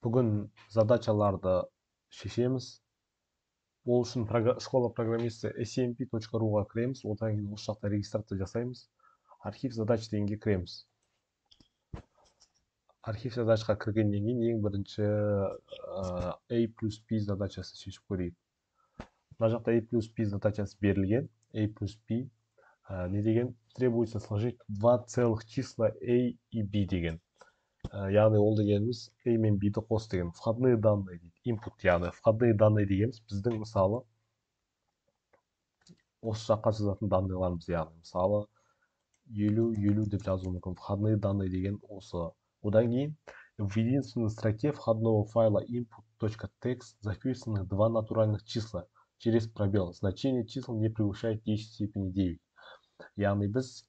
Бүгін задачаларды шешеміз. Ол үшін школа программисті smp.ru-ға кіреміз. Одан кейін осы жақта регистрация жасаймыз. Архив задач дегенге кіреміз. Архив задачаға кіргеннен кейін ең бірінші a плюс p задачасын шешіп көрейік. Мына жақта a плюс p задачасы берілген. a плюс p не деген? Требуется сложить два целых числа a и b деген. Яғни ол дегеніміз a мен b-ді қос деген. Входные данные дейді. Input яғни входные данные дегеніміз біздің мысалы осы жаққа жазатын данныйларымыз, яғни мысалы 50 деп жазу мүмкін. Входные данные деген осы. Одан кейін в единственной строке входного файла input.txt записаны два натуральных числа через пробел. Значение чисел не превышает 10 в степени 9. Яғни біз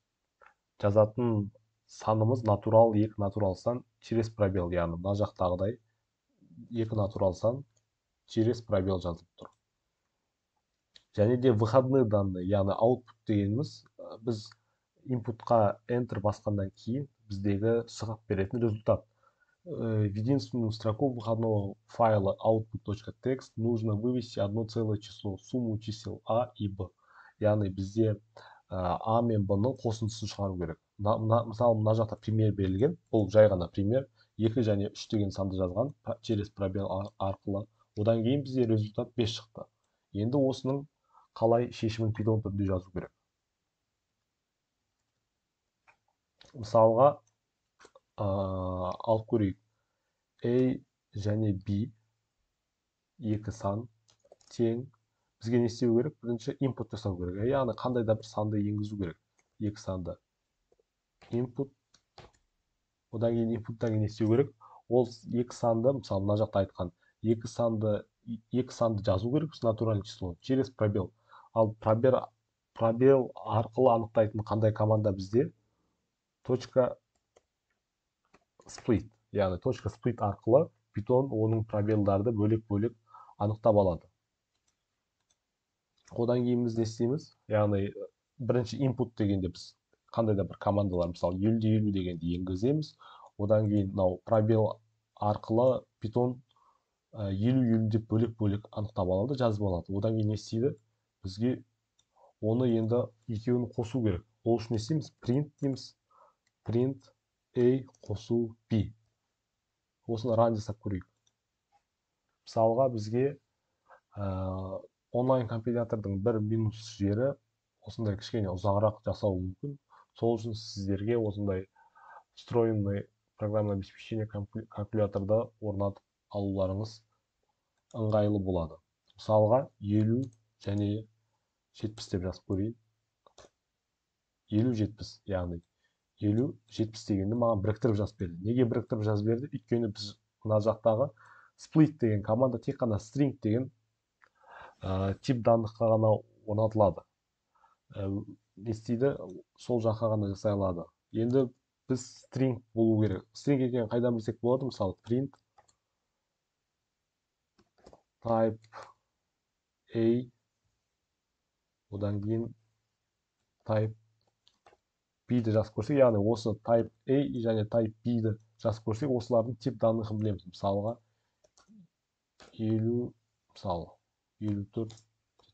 жазатын санымыз натурал, екі натурал сан через пробел, яғни мына жақтағыдай екі натурал сан через пробел жазылып тұр. Және де выходные данные, яғни output дегеніміз біз inputқа enter басқаннан кейін біздегі шығып беретін результат. В единственную строку выходного файла output.txt нужно вывести одно целое число, сумму чисел a и b. Яғни бізде a мен b-ның қосындысын шығару керек. Мысалы мына жақта пример берілген. Бұл жай ғана пример. 2 және 3 деген санды жазған через пробел арқылы. Одан кейін бізде результат 5 шықты. Енді осының қалай шешімін Python түрінде жазу керек. Мысалға алып көрейік. A және B екі сан тең. Бізге не істеу керек? Бірінші input жасау керек. Яғни қандай да бір санды енгізу керек. Екі санды. Input. Одан кейін input'тан кейін не істеу керек? Ол екі санды, мысалы мына жақта айтқан, екі санды жазу керек, натуральный число через пробел. Ал пробел арқылы анықтайтын қандай команда бізде? Точка split. Яғни точка split арқылы Python оның пробелдарды бөлек-бөлек анықтап алады. Одан кейін біз не істейміз? Яғни бірінші input дегенде біз қандай да бір командалар, мысалы 50-50 дегенді енгіземіз. Одан кейін мынау пробел арқылы Python 50-50 деп бөлек-бөлек анықтап алады, жазып алады. Одан кейін не істейді? Бізге оны енді екеуін қосу керек. Ол үшін не істейміз? Print дейміз. Print a қосу b. Осыны ран жасап көрейік. Мысалға бізге онлайн компилятордың бір минус жері осындай кішкене ұзағырақ жасау мүмкін. Сол үшін сіздерге осындай встроенный программное обеспечение калькуляторда орнатып алуларыңыз ыңғайлы болады. Мысалға 50 және 70 деп жазып көрейін. 50-70, яғни 50-70 дегенді маған біріктіріп жазып берді. Неге біріктіріп жазып берді? Өйткені біз мына жақтағы split деген команда тек қана string деген тип данлыққа ғана орнатылады. Не істейді? Сол жаққа ғана жасай алады. Енді біз string болу керек. String екенін қайдан білсек болады? Мысалы print type a, одан кейін type b-ді жазып көрсек, яғни осы type a және type b-ді жазып көрсек, осылардың тип данлығын білеміз. Мысалға 50, мысалы 54,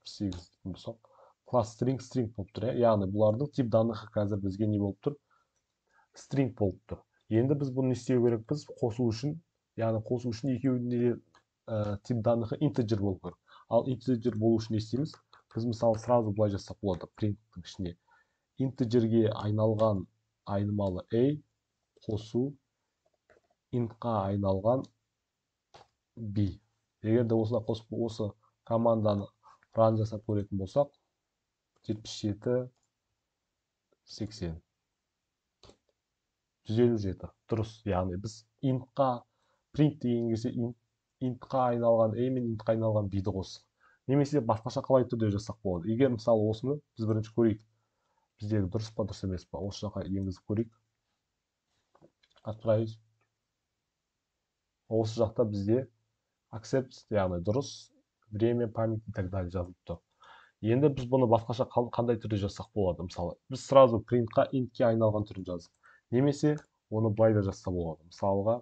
78 болсақ, класс string болып тұр. Яғни бұлардың тип данлығы қазір бізге не болып тұр? String болып тұр. Енді біз бұны істеу керек? Біз қосу үшін, яғни қосу үшін екеуінде тип данлығы integer болу керек. Ал integer болу үшін не істейміз? Біз мысалы сразу былай жасап болады printtің ішіне. Integerге айналған айнымалы a қосу intқа айналған b. Егер де осыны қосып осы команданы ран жасап көретін болсақ, 77, 80, 157 дұрыс. Яғни біз intқа print деген кезде intқа айналған a мен intқа айналған b-ді қостық. Немесе басқаша қалай түрде жасақ болады? Егер мысалы осыны біз бірінші көрейік. Біздегі дұрыс па, дұрыс емес па? Осы жаққа енгізіп көрейік. Отправить. Осы жақта бізде accept, яғни дұрыс, время, память и так далее жазылып тұр. Енді біз бұны басқаша қандай түрде жасақ болады? Мысалы, біз сразу printқа intке айналған түрін жаздық. Немесе оны былай да жазса болады. Мысалға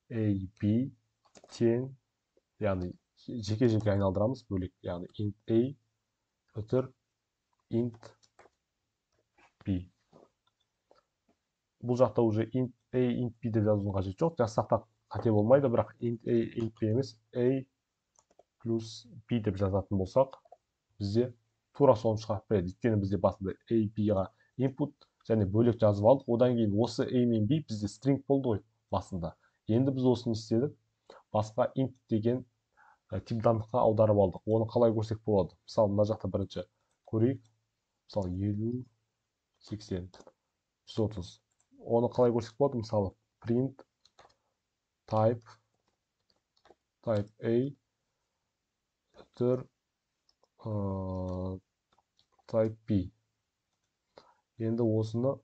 a, b, тең, яғни жеке-жеке айналдырамыз бөлек, яғни int a өтір int b. Бұл жақта уже int a, int b деп жазудың қажеті жоқ. Жазсақ та қате болмайды, бірақ int a, int b емес, a плюс b деп жазатын болсақ, бізде тура соны шығарып береді. Өйткені бізде басында a, b-ға input және бөлек жазып алдық. Одан кейін осы a мен b бізде string болды ғой басында. Енді біз осыны істедік. Басқа int деген тип данлыққа аударып алдық. Оны қалай көрсек болады? Мысалы, мына жақта бірінші көрейік. Мысалы, 50, 80, 130. Оны қалай көрсек болады? Мысалы, print type a өтір type b. Енді осыны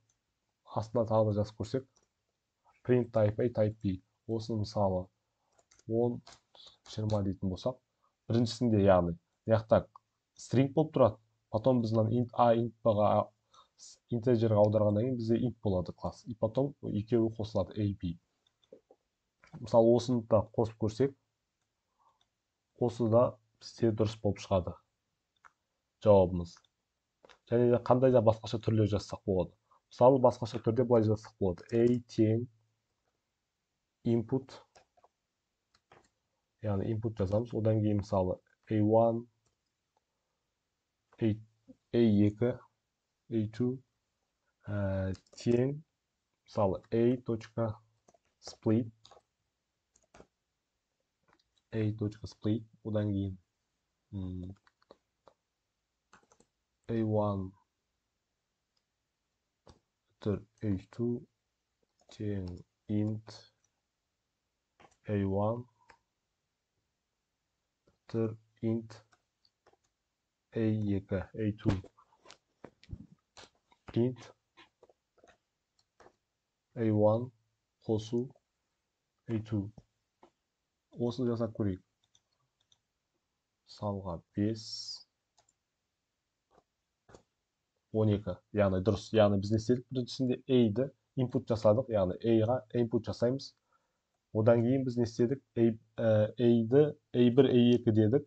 астына тағы да жазып көрсек, print type a type b. Осыны мысалы 10, 20 дейтін болсақ, біріншісінде яғни яқта string болып тұрады. Потом біз int a, int b-ға интеджерға аударғаннан кейін бізде int болады класс. И потом екеуі қосылады a, b. Мысалы осыны да қосып көрсек, осы да бізде дұрыс болып шығады жауабымыз. Және де қандай да басқаша түрлер жазсақ болады. Мысалы басқаша түрде былай жазсақ болады. A тең input, яғни input жазамыз. Одан кейін мысалы A1, A2, A2 тең мысалы A.split, A.split, одан кейін A1 өтір A2 тең int A1 өтір int A2, A2 int A1 қосу A2. Осыны жасап көрейік. Мысалға 5, 12. Яғни дұрыс. Яғни біз не істедік? Біріншісінде A-ді input жасадық. Яғни A-ға input жасаймыз. Одан кейін біз не істедік? A-ді A1, A2 дедік.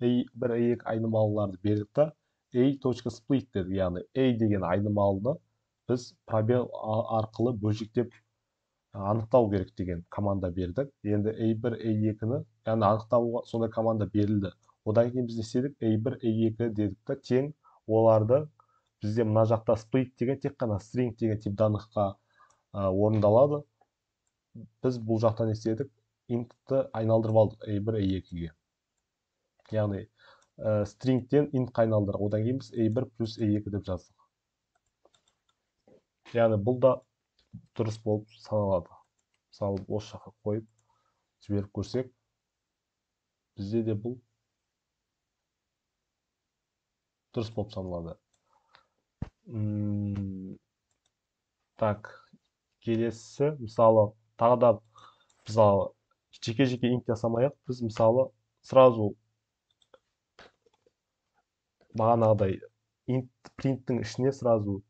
A1, A2 айнымалыларды бердік та A.split дедік. Яғни A деген айнымалыны біз пробел арқылы бөлшектеп анықтау керек деген команда бердік. Енді A1, A2-ні яғни анықтауға сондай команда берілді. Одан кейін біз істедік A1, A2 дедік та тең оларды бізде мына жақта split деген тек қана string деген тип данлыққа орындалады. Біз бұл жақтан істедік int-ті айналдырып алдық A1, A2-ге. Яғни string-тен int-қа айналдырдық. Одан кейін біз A1 плюс A2 деп жаздық. Яғни бұл да дұрыс болып саналады. Мысалы, осы жаққа қойып жіберіп көрсек, бізде де бұл дұрыс болып саналады. Так, келесі, мысалы, тағы да мысалы жеке-жеке int жасамай-ақ, біз мысалы сразу бағанағыдай print-тің ішіне сразу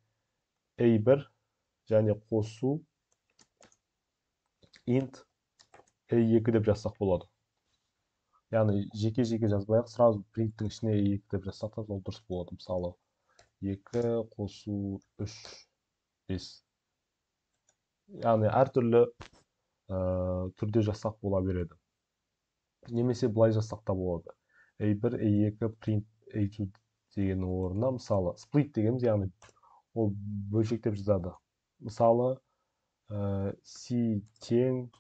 A1 және қосу int A2 деп жазсақ болады. Яғни жеке-жеке жазбай-ақ, сразу print-тің ішіне A2 деп жазсақ та ол дұрыс болады. Мысалы 2 қосу 3, 5. Яғни әртүрлі түрде жазсақ бола береді. Немесе былай жазсақ та болады. A1, A2, print A2 деген орнына, мысалы split дегеніміз, яғни ол бөлшектеп жазады. Мысалы C тең,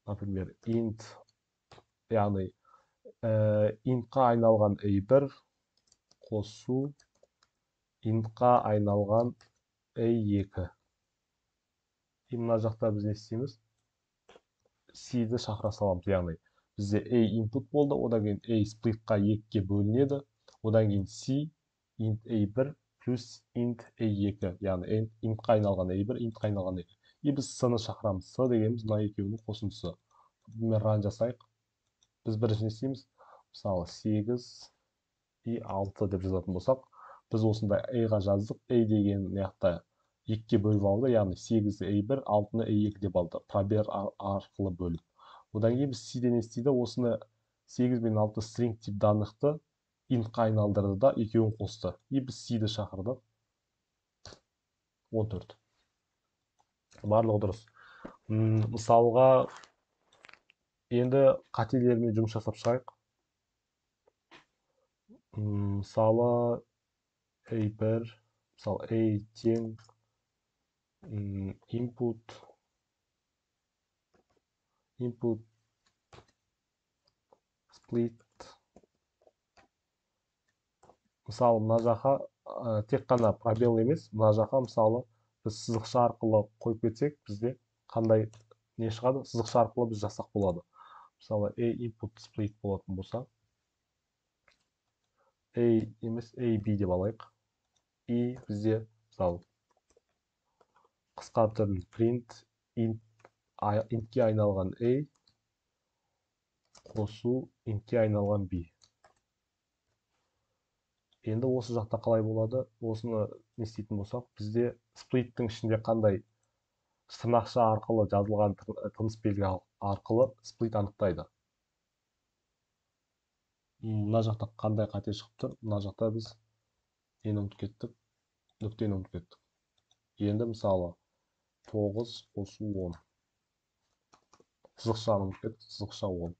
например, int, яғни int-қа айналған A1 қосу int-қа айналған A2. Мына жақта біз не істейміз? C-ді шақыра саламыз, яғни бізде A input болды, одан кейін A split-қа 2-ге бөлінеді, одан кейін C int A1 плюс int A2, яғни int-қа айналған A1, int-қа айналған A2. И біз C-ны шақырамыз. C дегеніміз мына екеуінің қосындысы. Мен ран жасайық. Біз бірінші істейміз. Мысалы 8 и 6 деп жазатын болсақ, біз осында A-ға жаздық. A деген яқта 2-ге бөліп алды, яғни 8-ді A1, 6-ны A2 деп алды. Пробел арқылы бөліп. Одан кейін біз C-де не істейді? Осыны 8 мен 6 string тип даннықты intқа айналдырды да екеуін қосты. И біз C-ді шақырдық. 14. Барлығы дұрыс. Мысалға, енді қателермен жұмыс жасап шығайық. Мысалы, A1, мысалы A тең input split. Мысалы, мына жаққа тек қана пробел емес, мына жаққа мысалы біз сызықша арқылы қойып кетсек, бізде қандай не шығады? Сызықша арқылы біз жасақ болады. Мысалы, A input split болатын болса, A емес, A B деп алайық. И бізде мысалы қысқа түрін print intке айналған A қосу intке айналған B. Енді осы жақта қалай болады? Осыны не істейтін болсақ, бізде сплиттің ішінде қандай тырнақша арқылы жазылған тыныс белгі арқылы сплит анықтайды. Мына жақта қандай қате шығып тұр? Мына жақта біз нені ұмытып кеттік? Нүктені ұмытып кеттік. Енді мысалы 9 қосу 10. Сызықшаны ұмытып кеттік, сызықша 10.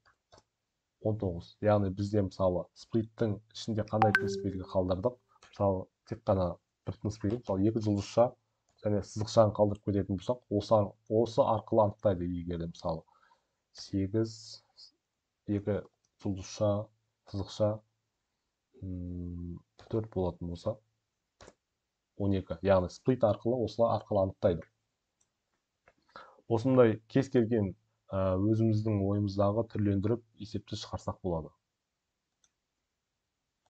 19. Яғни бізде мысалы сплиттің ішінде қандай тыныс белгі қалдырдық? Мысалы тек қана бір тыныс белгі, мысалы 2 жұлдызша және сызықшаны қалдырып кететін болсақ, осы арқылы анықтайды. Егер де мысалы 8, 2 жұлдызша, сызықша 4 болатын болса, 12. Яғни сплит арқылы, осылар арқылы анықтайды. Осындай кез келген өзіміздің ойымыздағы түрлендіріп есепті шығарсақ болады.